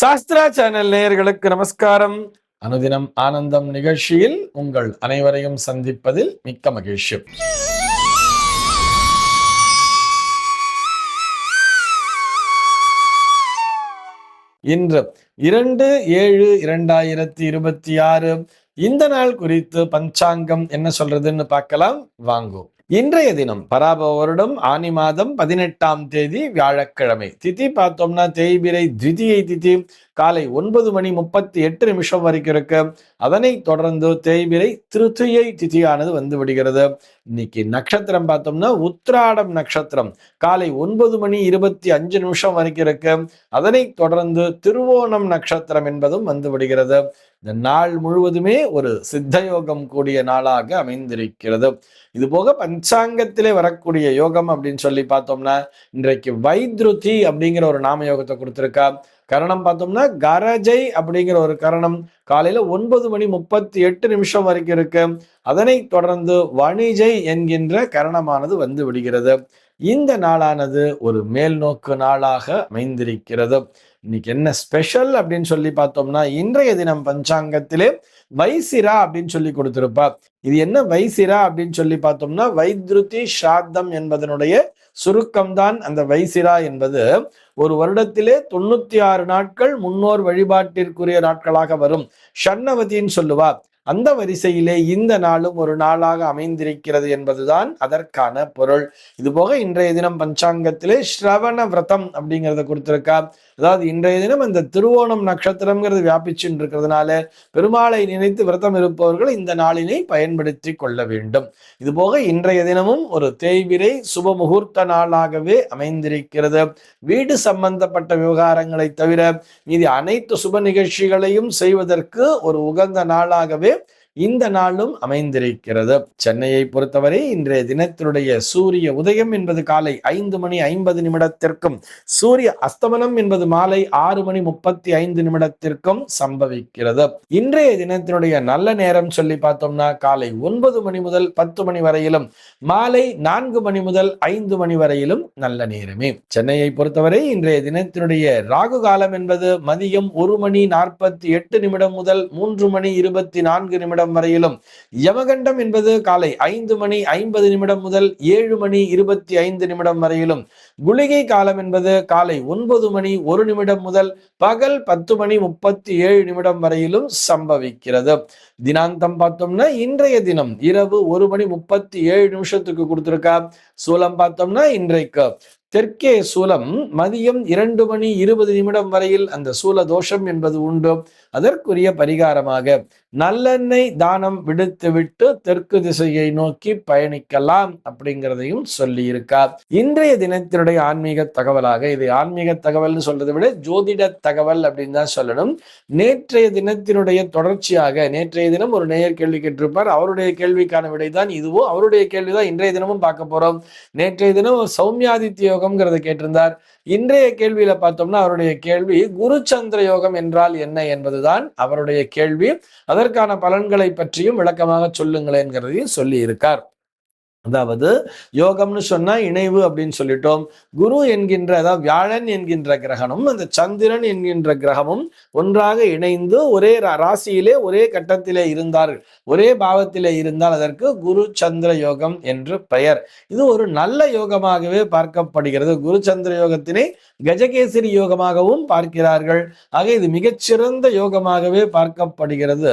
Sastra channel நேயர்களுக்கு நமஸ்காரம். அனுதினம் ஆனந்தம் நிகழ்ச்சியில் உங்கள் அனைவரையும் சந்திப்பதில் மிக்க மகிழ்ச்சி. இன்று 2/7/2026 இந்த நாள் குறித்து பஞ்சாங்கம் என்ன சொல்றதுன்னு பார்க்கலாம் வாங்கோ. இன்றைய தினம் பராபவ வருடம் ஆனி மாதம் 18ஆம் தேதி வியாழக்கிழமை. திதி பார்த்தோம்னா தேய்பிரை த்விதியை திதி காலை 9:38 வரைக்கும் இருக்கு. அதனை தொடர்ந்து தேய்பிரை திருத்தியை திதியானது வந்து விடுகிறது. இன்னைக்கு நட்சத்திரம் பார்த்தோம்னா உத்திராடம் நட்சத்திரம் காலை 9:25 வரைக்கும் இருக்கு. அதனை தொடர்ந்து திருவோணம் நட்சத்திரம் என்பதும் வந்து விடுகிறது. இந்த நாள் முழுவதுமே ஒரு சித்தயோகம் கூடிய நாளாக அமைந்திருக்கிறது. இது போக பஞ்சாங்கத்திலே வரக்கூடிய யோகம் அப்படின்னு சொல்லி பார்த்தோம்னா இன்றைக்கு வைத்ருதி அப்படிங்கிற ஒரு நாம யோகத்தை கொடுத்திருக்கா. கரணம் பார்த்தோம்னா கரஜை அப்படிங்கிற ஒரு கரணம் காலையில 9:38 வரைக்கும் இருக்கு. அதனை தொடர்ந்து வணிஜை என்கின்ற கரணமானது வந்து விடுகிறது. இந்த நாளானது ஒரு மேல் நோக்கு நாளாக அமைந்திருக்கிறது. இன்னைக்கு என்ன ஸ்பெஷல் அப்படின்னு சொல்லி பார்த்தோம்னா இன்றைய தினம் பஞ்சாங்கத்திலே வைசிரா அப்படின்னு சொல்லி கொடுத்திருப்பா. இது என்ன வைசிரா அப்படின்னு சொல்லி பார்த்தோம்னா வைத்ருதி ஸ்ராத்தம் என்பதனுடைய சுருக்கம்தான் அந்த வைசிரா என்பது. ஒரு வருடத்திலே 96 நாட்கள் முன்னோர் வழிபாட்டிற்குரிய நாட்களாக வரும். ஷண்ணவதின்னு சொல்லுவா. அந்த வரிசையிலே இந்த நாளும் ஒரு நாளாக அமைந்திருக்கிறது என்பதுதான் அதற்கான பொருள். இது போக இன்றைய தினம் பஞ்சாங்கத்திலே ஸ்ரவண விரதம் அப்படிங்கிறத கொடுத்திருக்கா. அதாவது இன்றைய தினம் இந்த திருவோணம் நட்சத்திரம்ங்கிறது வியாபிச்சுட்டு இருக்கிறதுனால பெருமாளை நினைத்து விரதம் இருப்பவர்கள் இந்த நாளினை பயன்படுத்தி கொள்ள வேண்டும். இது போக இன்றைய தினமும் ஒரு தேய்பிரை சுப முகூர்த்த நாளாகவே அமைந்திருக்கிறது. வீடு சம்பந்தப்பட்ட விவகாரங்களை தவிர மீதி அனைத்து சுப நிகழ்ச்சிகளையும் செய்வதற்கு ஒரு உகந்த நாளாகவே இந்த நாளும் அமைந்திருக்கிறது. சென்னையை பொறுத்தவரை இன்றைய தினத்தினுடைய சூரிய உதயம் என்பது காலை 5:50 சூரிய அஸ்தமனம் என்பது மாலை 6:35 சம்பவிக்கிறது. இன்றைய தினத்தினுடைய நல்ல நேரம் சொல்லி பார்த்தோம்னா காலை 9 மணி முதல் 10 மணி வரையிலும் மாலை 4 மணி முதல் 5 மணி வரையிலும் நல்ல நேரமே. சென்னையை பொறுத்தவரை இன்றைய தினத்தினுடைய ராகு காலம் என்பது மதியம் 1:48 முதல் 3:24 வரையிலும், யமகண்டம் என்பது காலை 5:50 முதல் 7:25 வரையிலும், குளிகை காலம் என்பது காலை 9:01 முதல் பகல் 10:37 வரையிலும் சம்பவிக்கிறது. தினாந்தம் பார்த்தோம்னா இன்றைய தினம் இரவு 1:37 கொடுத்திருக்கா. சூலம் பார்த்தோம்னா இன்றைக்கு தெற்கே சூலம் மதியம் 2:20 வரையில் அந்த சூல தோஷம் என்பது உண்டு. அதற்குரிய பரிகாரமாக நல்லெண்ணெய் தானம் விடுத்துவிட்டு தெற்கு திசையை நோக்கி பயணிக்கலாம் அப்படிங்கிறதையும் சொல்லி இருக்கார். இன்றைய தினத்தினுடைய ஆன்மீக தகவலாக, இது ஆன்மீக தகவல்னு சொல்றதை விட ஜோதிட தகவல் அப்படின்னு தான் சொல்லணும். நேற்றைய தினத்தினுடைய தொடர்ச்சியாக நேற்றைய தினம் ஒரு நேயர் கேள்வி கேட்டிருப்பார். அவருடைய கேள்விக்கான விடைதான் இதுவும். அவருடைய கேள்விதான் இன்றைய தினமும் பார்க்க போறோம். நேற்றைய தினம் சௌமியாதித்ய யோகம்ங்கிறத கேட்டிருந்தார். இன்றைய கேள்வியில பார்த்தோம்னா அவருடைய கேள்வி குரு சந்திர யோகம் என்றால் என்ன என்பதுதான் அவருடைய கேள்வி. அதற்கான பலன்களை பற்றியும் விளக்கமாக சொல்லுங்களேன்கிறதையும் சொல்லி இருக்கார். அதாவது யோகம்னு சொன்னா இணைவு அப்படின்னு சொல்லிட்டோம். குரு என்கின்ற அதாவது வியாழன் என்கின்ற கிரகமும் அந்த சந்திரன் என்கின்ற கிரகமும் ஒன்றாக இணைந்து ஒரே ராசியிலே ஒரே கட்டத்திலே இருந்தார்கள், ஒரே பாவத்திலே இருந்தால் அதற்கு குரு சந்திர யோகம் என்று பெயர். இது ஒரு நல்ல யோகமாகவே பார்க்கப்படுகிறது. குரு சந்திர யோகத்தினை கஜகேசரி யோகமாகவும் பார்க்கிறார்கள். ஆக இது மிகச்சிறந்த யோகமாகவே பார்க்கப்படுகிறது.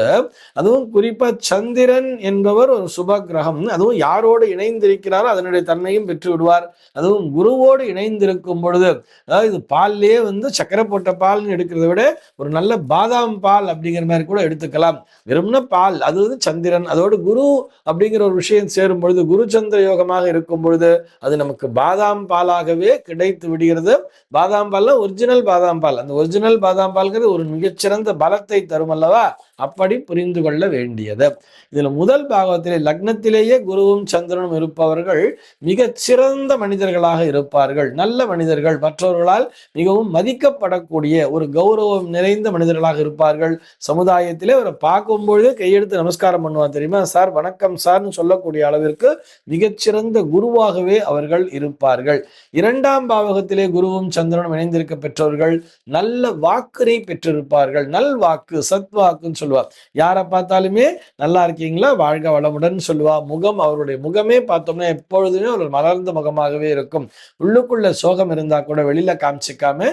அதுவும் குறிப்பா சந்திரன் என்பவர் ஒரு சுப கிரகம். அதுவும் யாரோடு இணைந்திருக்கிறாரோ அதனுடைய தன்மையும் பெற்று விடுவார். அதுவும் குருவோடு இணைந்திருக்கும் பொழுது, அதாவது இது பால்லே சக்கரை போட்ட பால்னு எடுக்கிறத விட ஒரு நல்ல பாதாம் பால் அப்படிங்கிற மாதிரி கூட எடுத்துக்கலாம். வெறும்னா பால், அது சந்திரன், அதோடு குரு அப்படிங்கிற ஒரு விஷயம் சேரும் பொழுது குரு சந்திர யோகமாக இருக்கும் பொழுது அது நமக்கு பாதாம் பாலாகவே கிடைத்து விடுகிறது. பாதாம் பால்ல ஒரிஜினல் பாதாம் பால், அந்த ஒரிஜினல் பாதாம் பால்ங்கிறது ஒரு மிகச்சிறந்த பலத்தை தரும் அல்லவா. அப்படி புரிந்து கொள்ள வேண்டியது. இதுல முதல் பாகத்திலே லக்னத்திலேயே குருவும் சந்திரனும் இருப்பவர்கள் மிகச் சிறந்த மனிதர்களாக இருப்பார்கள். நல்ல மனிதர்கள், மற்றவர்களால் மிகவும் மதிக்கப்படக்கூடிய ஒரு கௌரவம் நிறைந்த மனிதர்களாக இருப்பார்கள். சமுதாயத்திலே அவரை பார்க்கும் பொழுதே கையெடுத்து நமஸ்காரம் பண்ணுவார் தெரியுமா? சார் வணக்கம் சார்னு சொல்லக்கூடிய அளவிற்கு மிகச்சிறந்த குருவாகவே அவர்கள் இருப்பார்கள். இரண்டாம் பாவகத்திலே குருவும் சந்திரனும் இணைந்திருக்க பெற்றவர்கள் நல்ல வாக்கினை பெற்றிருப்பார்கள். நல் வாக்கு, சத் வாக்குன்னு சொல்லுவார். யாரை பார்த்தாலுமே நல்லா இருக்கீங்களா, வாழ்க வளமுடன் சொல்லுவா. முகம், அவருடைய முகமே பார்த்தோம்னா எப்பொழுதுமே ஒரு மலர்ந்த முகமாகவே இருக்கும். உள்ளுக்குள்ள சோகம் இருந்தா கூட வெளியில காமிச்சிக்காம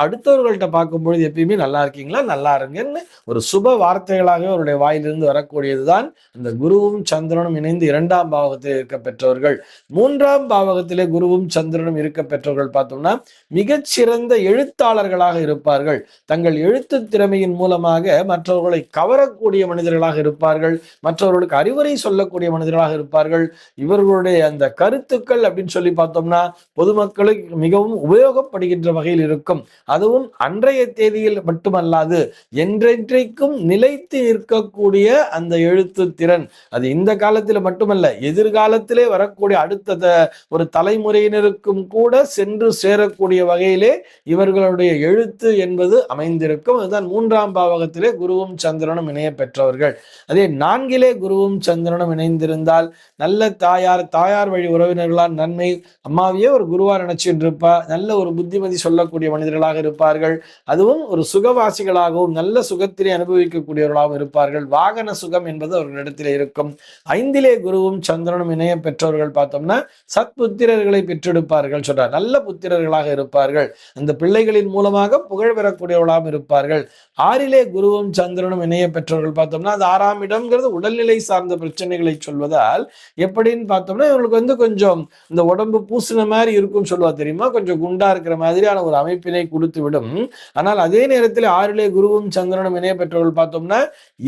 அடுத்தவர்கள்ட்ட பார்க்கும்பொழுது எப்பயுமே நல்லா இருக்கீங்களா, நல்லா இருங்கன்னு ஒரு சுப வார்த்தைகளாகவே அவருடைய வாயிலிருந்து வரக்கூடியதுதான் இந்த குருவும் சந்திரனும் இணைந்து இரண்டாம் பாவத்தில் இருக்க பெற்றவர்கள். மூன்றாம் பாவகத்திலே குருவும் சந்திரனும் இருக்க பெற்றவர்கள் பார்த்தோம்னா மிகச்சிறந்த எழுத்தாளர்களாக இருப்பார்கள். தங்கள் எழுத்து திறமையின் மூலமாக மற்றவர்களை கவரக்கூடிய மனிதர்களாக இருப்பார்கள். மற்றவர்களுக்கு அறிவுரை சொல்லக்கூடிய மனிதர்களாக இருப்பார்கள். இவர்களுடைய அந்த கருத்துக்கள் அப்படின்னு சொல்லி பார்த்தோம்னா பொதுமக்களுக்கு மிகவும் உபயோகப்படுகின்ற வகையில் இருக்கும். அதுவும் அன்றைய தேதியில் மட்டுமல்லாது என்றென்றைக்கும் நிலைத்து இருக்கக்கூடிய அந்த எழுத்து திறன், அது இந்த காலத்தில் மட்டுமல்ல, எதிர்காலத்திலே வரக்கூடிய அடுத்த ஒரு தலைமுறையினருக்கும் கூட சென்று சேரக்கூடிய வகையிலே இவர்களுடைய எழுத்து என்பது அமைந்திருக்கும். அதுதான் மூன்றாம் பாவகத்திலே குருவும் சந்திரனும் இணைய பெற்றவர்கள். அதே நான்கிலே குருவும் சந்திரனும் இணைந்திருந்தால் நல்ல தாயார் வழி உறவினர்களால் நன்மை. அம்மாவையே ஒரு குருவா நினைச்சிட்டு இருப்பா. நல்ல ஒரு புத்திமதி சொல்லக்கூடிய மனிதர்களாக இருப்பார்கள். அதுவும் ஒரு சுகவாசிகளாகவும் நல்ல சுகத்தினை அனுபவிக்கக்கூடியவர்களாகவும் இருப்பார்கள். வாகன சுகம் என்பது அவர்களிடத்திலே இருக்கும். ஐந்திலே குருவும் சந்திரனும் இணைய பெற்றவர்கள் பார்த்தோம்னா சத்புத்திரர்களை பெற்றெடுப்பார்கள் சொல்றார். நல்ல புத்திரர்களாக இருப்பார்கள். அந்த பிள்ளைகளின் மூலமாக புகழ் பெறக்கூடியவர்களாகவும் இருப்பார்கள். ஆறிலே குருவும் சந்திரனும் இணைய பெற்றவர்கள் பார்த்தோம்னா அது ஆறாம் இடம்ங்கிறது உடல்நிலை சார்ந்த பிரச்சனைகளை சொல்வதால் எப்படின்னு பார்த்தோம்னா இவங்களுக்கு கொஞ்சம் இந்த உடம்பு பூசின மாதிரி இருக்கும் சொல்லுவா தெரியுமா, கொஞ்சம் குண்டா இருக்கிற மாதிரியான ஒரு அமைப்பினை கொடுத்து விடும். ஆனால் அதே நேரத்தில் ஆறிலே குருவும் சந்திரனும் இணைய பெற்றவர்கள் பார்த்தோம்னா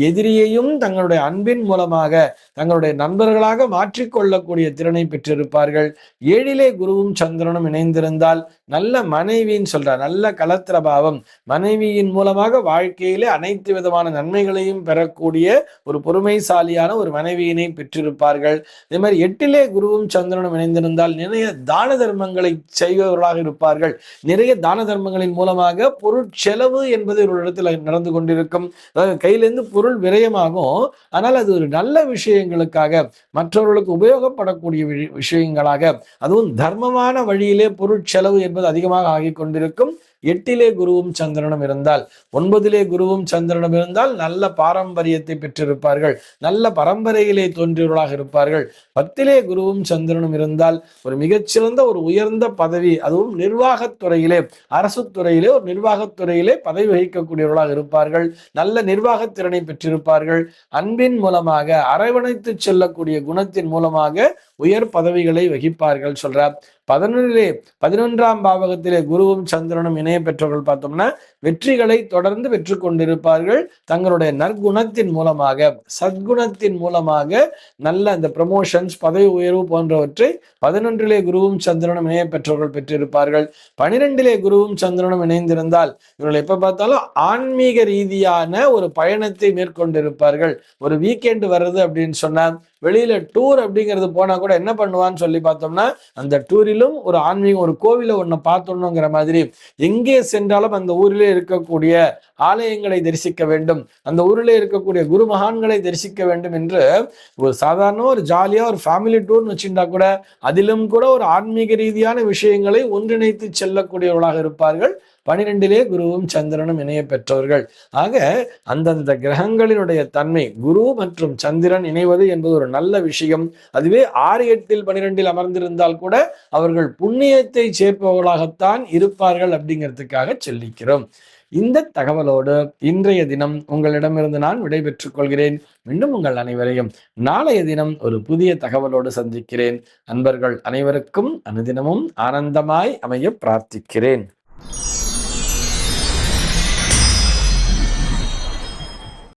எதிரியையும் தங்களுடைய அன்பின் மூலமாக தங்களுடைய நண்பர்களாக மாற்றிக்கொள்ளக்கூடிய திறனை பெற்றிருப்பார்கள். ஏழிலே குருவும் சந்திரனும் இணைந்திருந்தால் நல்ல மனைவின்னு சொல்றார். நல்ல கலத்திரபாவம், மனைவியின் மூலமாக வாழ்க்கையிலே அனைத்து விதமான நன்மைகளையும் பெறக்கூடிய ஒரு பொறுமைசாலியான ஒரு மனைவியினை பெற்றிருப்பார்கள். அதே மாதிரி எட்டிலே குருவும் சந்திரனும் இணைந்திருந்தால் நிறைய தான தர்மங்களை செய்பவர்களாக இருப்பார்கள். நிறைய தான தர்மங்களின் மூலமாக பொருட்செலவு என்பது ஒரு இடத்துல நடந்து கொண்டிருக்கும். அதாவது கையிலிருந்து பொருள் விரயமாகும், ஆனால் அது ஒரு நல்ல விஷயங்களுக்காக மற்றவர்களுக்கு உபயோகப்படக்கூடிய விஷயங்களாக, அதுவும் தர்மமான வழியிலே பொருட்செலவு என்பது அதிகமாக ஆகிக் கொண்டிருக்கும். எட்டிலே குருவும் சந்திரனும் இருந்தால், ஒன்பதிலே குருவும் சந்திரனும் இருந்தால் நல்ல பாரம்பரியத்தை பெற்றிருப்பார்கள். நல்ல பரம்பரையிலே தோன்றியவர்களாக இருப்பார்கள். பத்திலே குருவும் சந்திரனும் இருந்தால் ஒரு மிகச்சிறந்த ஒரு உயர்ந்த பதவி, அதுவும் நிர்வாகத்துறையிலே, அரசு துறையிலே ஒரு நிர்வாகத்துறையிலே பதவி வகிக்கக்கூடியவர்களாக இருப்பார்கள். நல்ல நிர்வாகத்திறனை பெற்றிருப்பார்கள். அன்பின் மூலமாக அரவணைத்து செல்லக்கூடிய குணத்தின் மூலமாக உயர் பதவிகளை வகிப்பார்கள் சொல்றார். 11ஆம் பாவகத்திலே குருவும் சந்திரனும் இணைய பெற்றவர்கள் பார்த்தோம்னா வெற்றிகளை தொடர்ந்து பெற்று கொண்டிருப்பார்கள். தங்களுடைய நற்குணத்தின் மூலமாக, சத்குணத்தின் மூலமாக நல்ல இந்த ப்ரமோஷன்ஸ், பதவி உயர்வு போன்றவற்றை 11லே குருவும் சந்திரனும் இணைய பெற்றவர்கள் பெற்றிருப்பார்கள். 12லே குருவும் சந்திரனும் இணைந்திருந்தால் இவர்கள் எப்ப பார்த்தாலும் ஆன்மீக ரீதியான ஒரு பயணத்தை மேற்கொண்டிருப்பார்கள். ஒரு வீக்கெண்ட் வருது அப்படின்னு சொன்னா வெளியில டூர் அப்படிங்கிறது போனா கூட என்ன பண்ணுவான்னு சொல்லி பார்த்தோம்னா அந்த டூரிலும் ஒரு ஆன்மீகம், ஒரு கோவிலை ஒண்ணு பார்த்தோம்ங்கிற மாதிரி எங்கே சென்றாலும் அந்த ஊரிலே இருக்கக்கூடிய ஆலயங்களை தரிசிக்க வேண்டும், அந்த ஊரிலே இருக்கக்கூடிய குரு மகான்களை தரிசிக்க வேண்டும் என்று ஒரு சாதாரண ஒரு ஜாலியா ஒரு ஃபேமிலி டூர்னு வச்சுட்டா கூட அதிலும் கூட ஒரு ஆன்மீக ரீதியான விஷயங்களை ஒன்றிணைத்து செல்லக்கூடியவர்களாக இருப்பார்கள். 12லே குருவும் சந்திரனும் இணைய பெற்றவர்கள். ஆக அந்தந்த கிரகங்களினுடைய தன்மை, குரு மற்றும் சந்திரன் இணைவது என்பது ஒரு நல்ல விஷயம். அதுவே 6, 8, 12 அமர்ந்திருந்தால் கூட அவர்கள் புண்ணியத்தை சேர்ப்பவர்களாகத்தான் இருப்பார்கள் அப்படிங்கிறதுக்காக சொல்லிக்கிறோம். இந்த தகவலோடு இன்றைய தினம் உங்களிடமிருந்து நான் விடைபெற்றுக் கொள்கிறேன். மீண்டும் உங்கள் அனைவரையும் நாளைய தினம் ஒரு புதிய தகவலோடு சந்திக்கிறேன். அன்பர்கள் அனைவருக்கும் அனுதினமும் ஆனந்தமாய் அமைய பிரார்த்திக்கிறேன்.